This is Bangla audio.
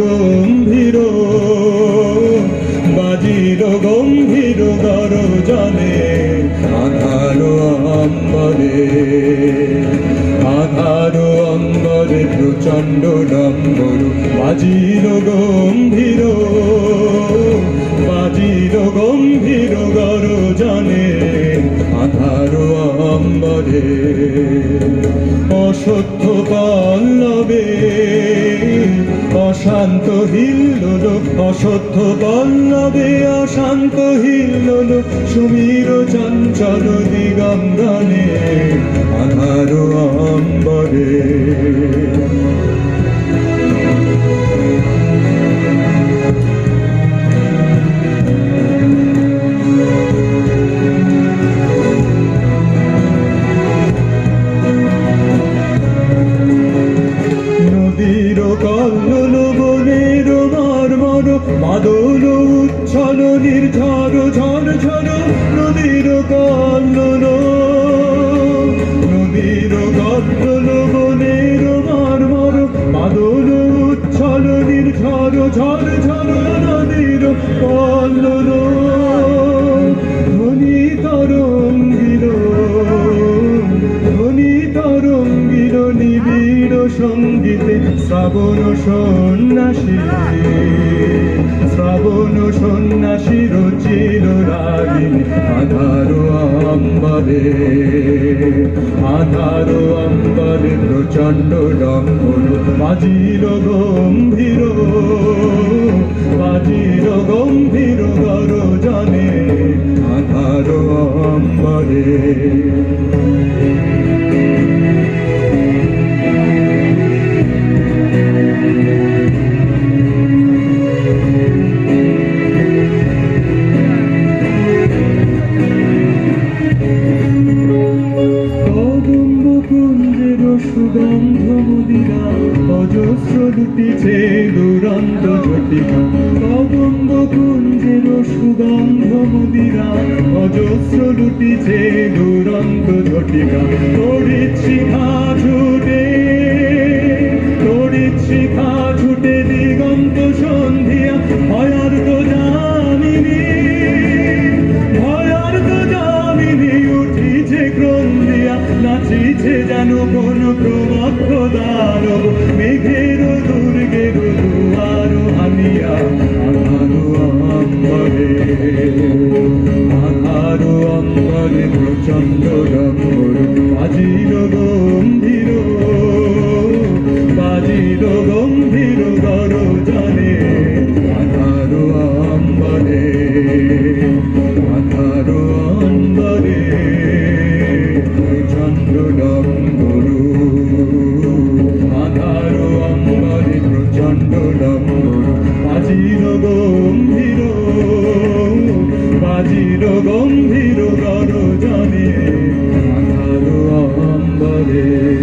গম্ভীর বাজিল গম্ভীর গরজনে আধারো অম্বরে আধারো অম্বরে প্রচণ্ড ডম্বর বাজিল গম্ভীর গরজনে আধারো অম্বরে অসত্য পল্লবে অশান্ত হিল্লোল অসত্য পল্লবে অশান্ত হিল্লোল সুমীর চঞ্চল দিগঙ্গনে আধারো অম্বরে কল্লোল বনের মর্মর বাদল উচ্ছল নির্ঝর ঝর ঝর নদীর কল্লোল বনের মর্মর বাদল উচ্ছল নির্ঝর ঝর ঝর নদীর কল্লোল ধ্বনি তরঙ্গিল নিবিড় সঙ্গীতে শ্রাবণ সন্ন্যাসী রচিল রাগিনী আধারো অম্বরে প্রচণ্ড ডম্বর বাজিল গম্ভীর গরজনে আধারো অম্বরে সুগন্ধ মদিরা অজস্র লুটিছে দুরন্ত ঝটিকা কদম্ব কুঞ্জের সুগন্ধ মদিরা অজস্র লুটিছে দুরন্ত ঝটিকা তড়িৎ শিখা ছুটে দিগন্ত সন্ধিয়া ভয়ার্ত যামিনী উঠিছে ক্রন্দিয়া নাচিছে যেন কোন প্রমত্ত দানব মেঘের দুর্গের দুয়ার হানিয়া আধারো অম্বরে প্রচণ্ড ডম্বর বাজিল গম্ভীর গরজনে আধারো অম্বরে প্রচণ্ড ডম্বর আধারো অম্বরে প্রচণ্ড ডম্বর বাজিল গম্ভীর গরজনে আধারো অম্বরে।